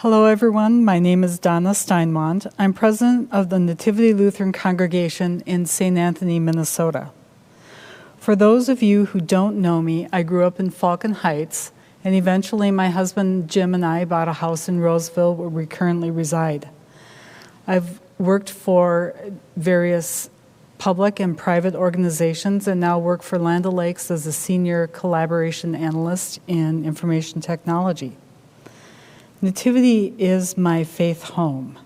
Hello everyone, my name is Donna Steinwand. I'm president of the Nativity Lutheran congregation in St. Anthony, Minnesota. For those of you who don't know me, I grew up in Falcon Heights, and eventually my husband Jim and I bought a house in Roseville where we currently reside. I've worked for various public and private organizations and now work for Land O'Lakes as a senior collaboration analyst in information technology. Nativity is my faith home.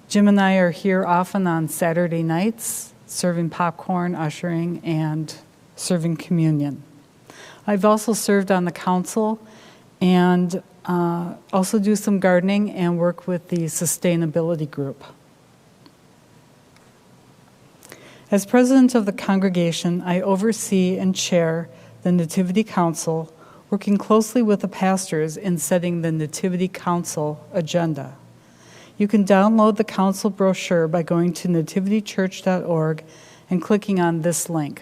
Jim and I are here often on Saturday nights, serving popcorn, ushering, and serving communion. I've also served on the council and also do some gardening and work with the sustainability group. As president of the congregation, I oversee and chair the Nativity Council, working closely with the pastors in setting the Nativity Council agenda. You can download the council brochure by going to nativitychurch.org and clicking on this link.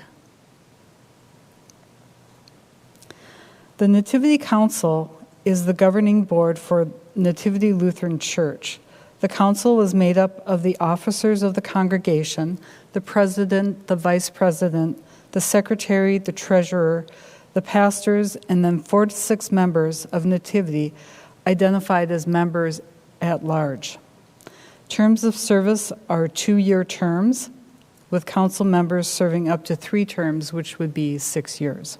The Nativity Council is the governing board for Nativity Lutheran Church. The council is made up of the officers of the congregation, the president, the vice president, the secretary, the treasurer, the pastors, and then 4 to 6 members of Nativity identified as members at large. Terms of service are 2-year terms, with council members serving up to 3 terms, which would be 6 years.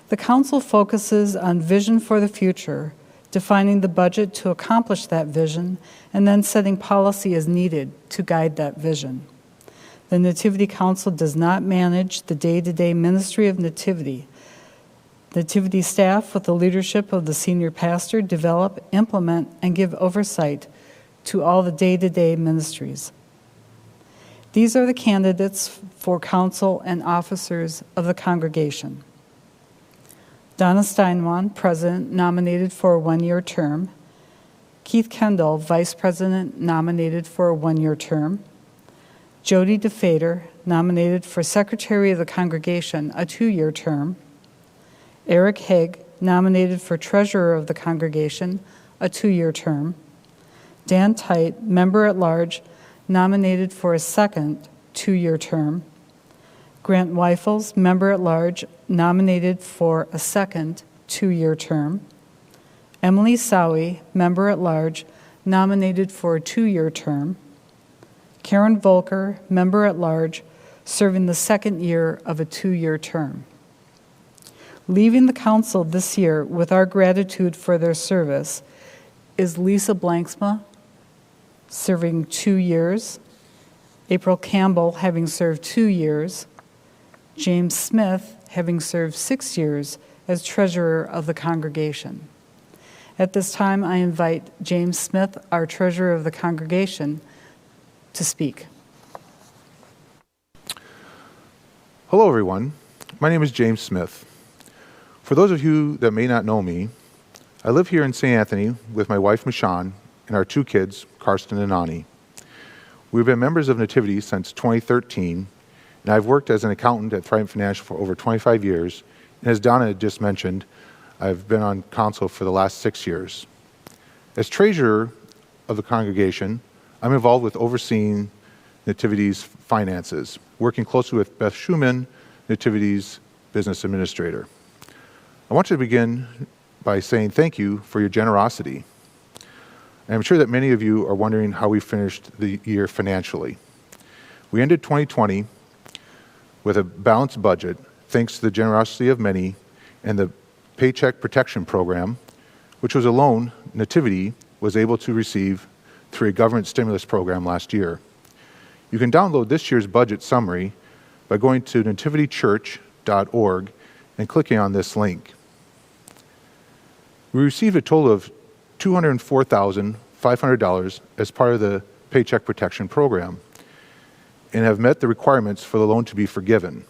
The council focuses on vision for the future, defining the budget to accomplish that vision, and then setting policy as needed to guide that vision. The Nativity Council does not manage the day-to-day ministry of Nativity. Nativity staff, with the leadership of the senior pastor, develop, implement, and give oversight to all the day-to-day ministries. These are the candidates for council and officers of the congregation. Donna Steinwand, president, nominated for a 1-year term. Keith Kendall, vice president, nominated for a 1-year term. Jody DeFader, nominated for secretary of the congregation, a 2-year term. Eric Haig, nominated for treasurer of the congregation, a 2-year term. Dan Tite, member at large, nominated for a second 2-year term. Grant Weifels, member at large, nominated for a second 2-year term. Emily Sowie, member at large, nominated for a 2-year term. Karen Volker, member at large, serving the second year of a 2-year term. Leaving the council this year with our gratitude for their service is Lisa Blanksma, serving 2 years, April Campbell, having served 2 years, James Smith, having served 6 years as treasurer of the congregation. At this time, I invite James Smith, our treasurer of the congregation, to speak. Hello, everyone. My name is James Smith. For those of you that may not know me, I live here in St. Anthony with my wife, Michonne, and our 2 kids, Karsten and Ani. We've been members of Nativity since 2013, and I've worked as an accountant at Thrivent Financial for over 25 years, and as Donna had just mentioned, I've been on council for the last 6 years. As treasurer of the congregation, I'm involved with overseeing Nativity's finances, working closely with Beth Schumann, Nativity's business administrator. I want to begin by saying thank you for your generosity. I'm sure that many of you are wondering how we finished the year financially. We ended 2020 with a balanced budget, thanks to the generosity of many and the Paycheck Protection Program, which was a loan Nativity was able to receive through a government stimulus program last year. You can download this year's budget summary by going to nativitychurch.org and clicking on this link. We received a total of $204,500 as part of the Paycheck Protection Program and have met the requirements for the loan to be forgiven,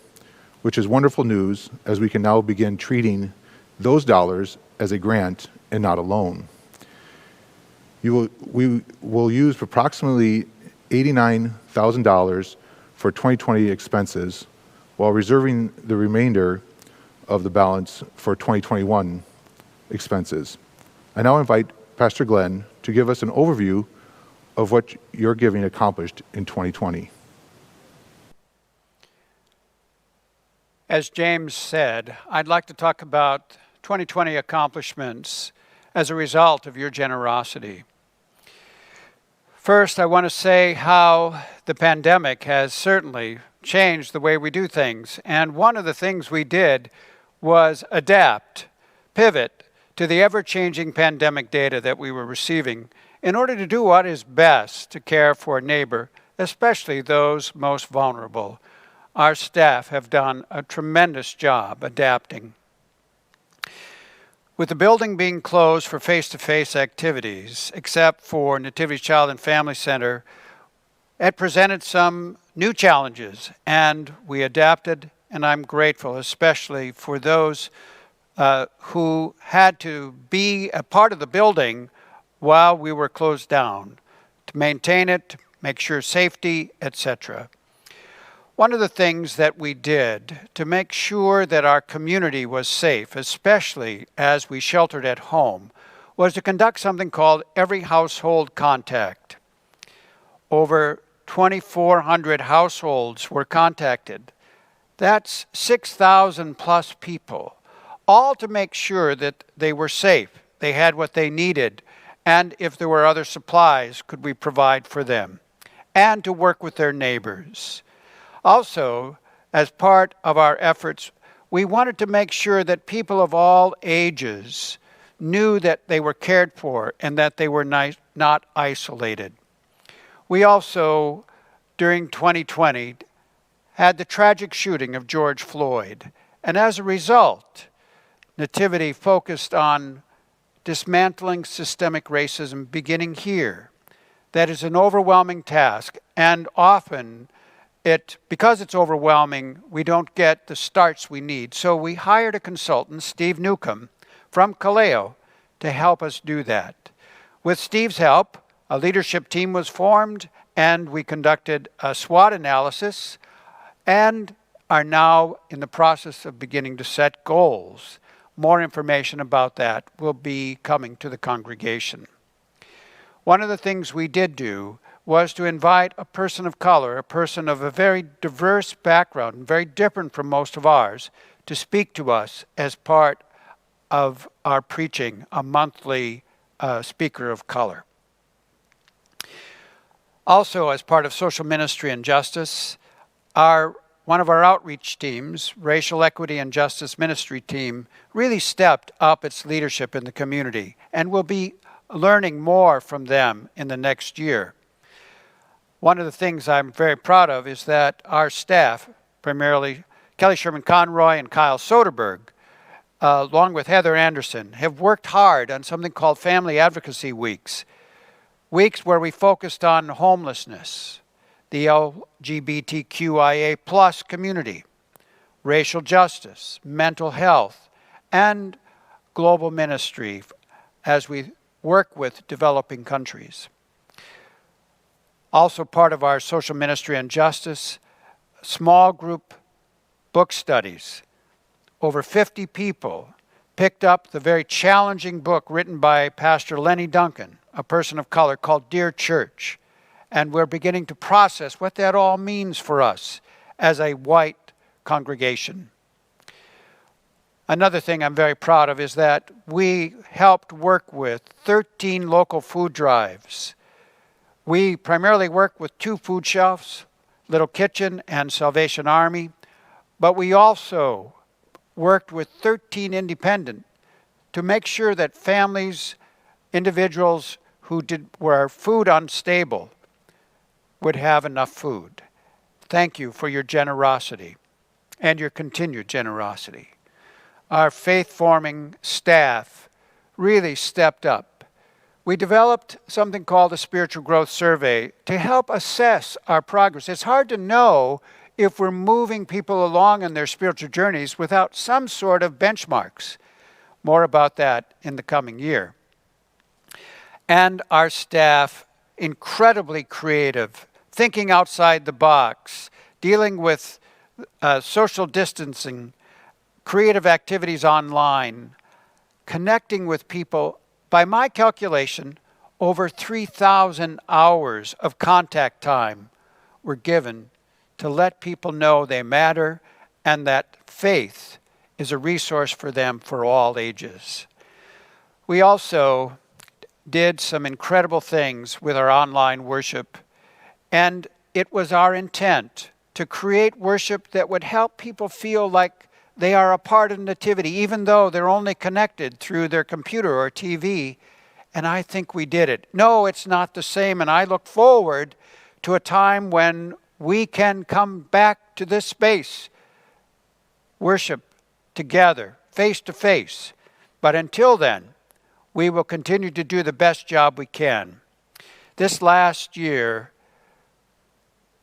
which is wonderful news as we can now begin treating those dollars as a grant and not a loan. We will use approximately $89,000 for 2020 expenses while reserving the remainder of the balance for 2021 expenses. I now invite Pastor Glenn to give us an overview of what your giving accomplished in 2020. As James said, I'd like to talk about 2020 accomplishments as a result of your generosity. First, I want to say how the pandemic has certainly changed the way we do things. And one of the things we did was adapt, pivot to the ever-changing pandemic data that we were receiving in order to do what is best to care for a neighbor, especially those most vulnerable. Our staff have done a tremendous job adapting. With the building being closed for face-to-face activities, except for Nativity Child and Family Center, it presented some new challenges, and we adapted, and I'm grateful, especially for those who had to be a part of the building while we were closed down, to maintain it, to make sure safety, etc. One of the things that we did to make sure that our community was safe, especially as we sheltered at home, was to conduct something called Every Household Contact. Over 2,400 households were contacted. That's 6,000 plus people, all to make sure that they were safe, they had what they needed, and if there were other supplies, could we provide for them, and to work with their neighbors. Also, as part of our efforts, we wanted to make sure that people of all ages knew that they were cared for and that they were not isolated. We also, during 2020, had the tragic shooting of George Floyd, and as a result, Nativity focused on dismantling systemic racism beginning here. That is an overwhelming task, and often because it's overwhelming, we don't get the starts we need. So we hired a consultant, Steve Newcomb, from Kaleo, to help us do that. With Steve's help, a leadership team was formed, and we conducted a SWOT analysis, and are now in the process of beginning to set goals. More information about that will be coming to the congregation. One of the things we did do was to invite a person of color, a person of a very diverse background, very different from most of ours, to speak to us as part of our preaching, a monthly speaker of color. Also, as part of social ministry and justice, one of our outreach teams, Racial Equity and Justice Ministry team, really stepped up its leadership in the community, and we'll be learning more from them in the next year. One of the things I'm very proud of is that our staff, primarily Kelly Sherman Conroy and Kyle Soderberg, along with Heather Anderson, have worked hard on something called Family Advocacy Weeks. Weeks where we focused on homelessness, the LGBTQIA plus community, racial justice, mental health, and global ministry as we work with developing countries. Also part of our social ministry and justice, small group book studies. Over 50 people picked up the very challenging book written by Pastor Lenny Duncan, a person of color, called Dear Church. And we're beginning to process what that all means for us as a white congregation. Another thing I'm very proud of is that we helped work with 13 local food drives. We primarily work with 2 food shelves, Little Kitchen and Salvation Army, but we also worked with 13 independent to make sure that families, individuals who were food unstable would have enough food. Thank you for your generosity and your continued generosity. Our faith-forming staff really stepped up. We developed something called a spiritual growth survey to help assess our progress. It's hard to know if we're moving people along in their spiritual journeys without some sort of benchmarks. More about that in the coming year. And our staff, incredibly creative, thinking outside the box, dealing with social distancing, creative activities online, connecting with people By my calculation, over 3,000 hours of contact time were given to let people know they matter and that faith is a resource for them for all ages. We also did some incredible things with our online worship, and it was our intent to create worship that would help people feel like they are a part of Nativity, even though they're only connected through their computer or TV. And I think we did it. No, it's not the same, and I look forward to a time when we can come back to this space, worship together, face to face. But until then, we will continue to do the best job we can. This last year,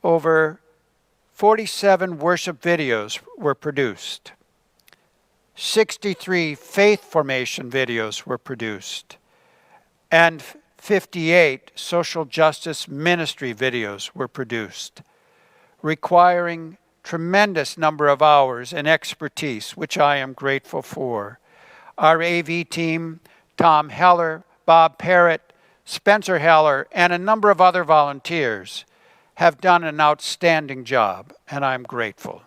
over 47 worship videos were produced. 63 faith formation videos were produced. And 58 social justice ministry videos were produced, requiring tremendous number of hours and expertise, which I am grateful for. Our AV team, Tom Heller, Bob Parrott, Spencer Heller, and a number of other volunteers have done an outstanding job, and I'm grateful.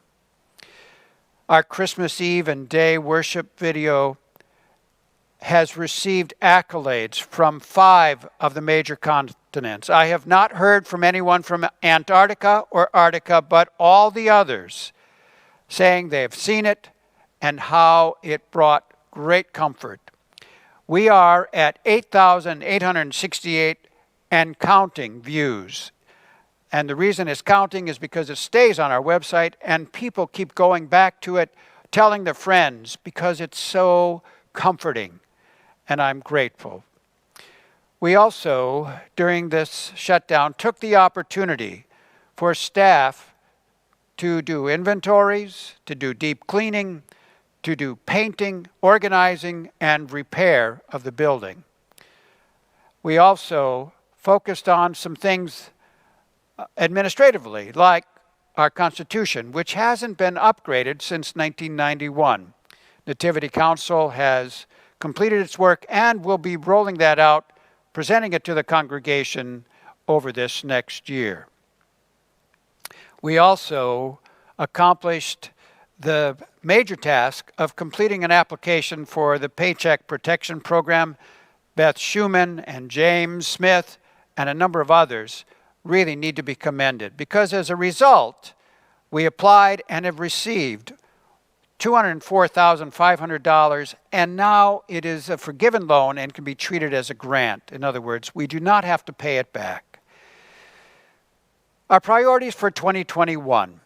Our Christmas Eve and Day worship video has received accolades from 5 of the major continents. I have not heard from anyone from Antarctica or Arctica, but all the others saying they have seen it and how it brought great comfort. We are at 8,868 and counting views. And the reason it's counting is because it stays on our website and people keep going back to it, telling their friends because it's so comforting. And I'm grateful. We also, during this shutdown, took the opportunity for staff to do inventories, to do deep cleaning, to do painting, organizing, and repair of the building. We also focused on some things administratively, like our Constitution, which hasn't been upgraded since 1991. Nativity Council has completed its work and will be rolling that out, presenting it to the congregation over this next year. We also accomplished the major task of completing an application for the Paycheck Protection Program. Beth Schumann and James Smith and a number of others really need to be commended because as a result, we applied and have received $204,500, and now it is a forgiven loan and can be treated as a grant. In other words, we do not have to pay it back. Our priorities for 2021.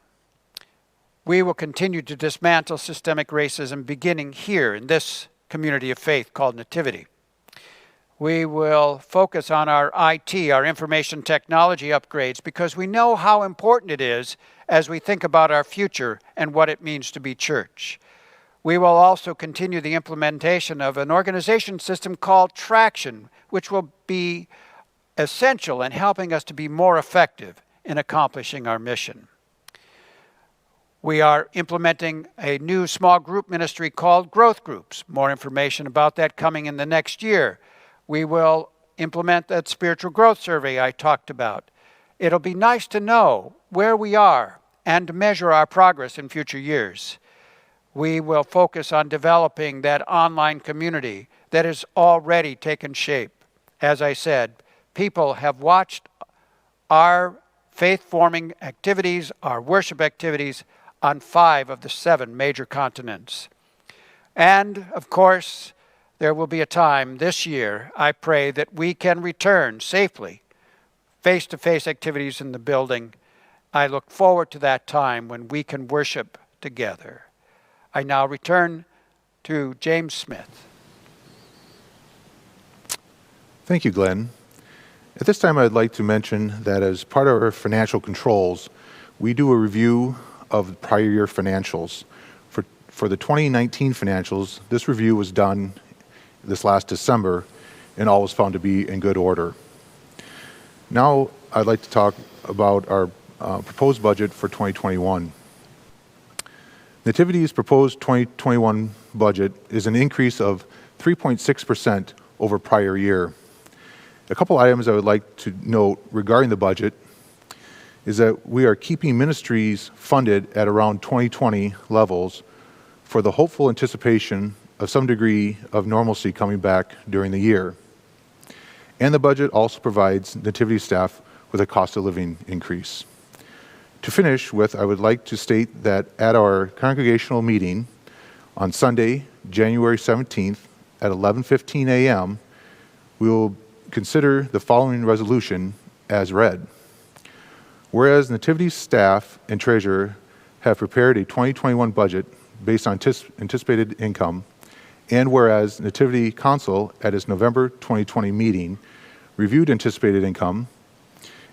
We will continue to dismantle systemic racism beginning here in this community of faith called Nativity. We will focus on our IT, our information technology upgrades, because we know how important it is as we think about our future and what it means to be church. We will also continue the implementation of an organization system called Traction, which will be essential in helping us to be more effective in accomplishing our mission. We are implementing a new small group ministry called Growth Groups. More information about that coming in the next year. We will implement that spiritual growth survey I talked about. It'll be nice to know where we are and to measure our progress in future years. We will focus on developing that online community that has already taken shape. As I said, people have watched our faith-forming activities, our worship activities on 5 of the 7 major continents. And, of course, there will be a time this year, I pray, that we can return safely, face-to-face activities in the building. I look forward to that time when we can worship together. I now return to James Smith. Thank you, Glenn. At this time, I'd like to mention that as part of our financial controls, we do a review of prior year financials. For the 2019 financials, this review was done this last December, and all was found to be in good order. Now, I'd like to talk about our proposed budget for 2021. Nativity's proposed 2021 budget is an increase of 3.6% over prior year. A couple items I would like to note regarding the budget is that we are keeping ministries funded at around 2020 levels for the hopeful anticipation of some degree of normalcy coming back during the year. And the budget also provides Nativity staff with a cost of living increase. To finish with, I would like to state that at our congregational meeting on Sunday, January 17th at 11:15 a.m., we will consider the following resolution as read. Whereas Nativity staff and treasurer have prepared a 2021 budget based on anticipated income, and whereas Nativity Council at its November 2020 meeting reviewed anticipated income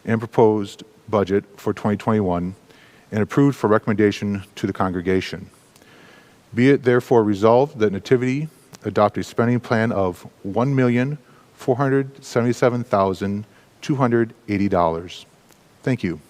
and proposed budget for 2021 and approved for recommendation to the congregation. Be it therefore resolved that Nativity adopt a spending plan of $1,477,280. Thank you.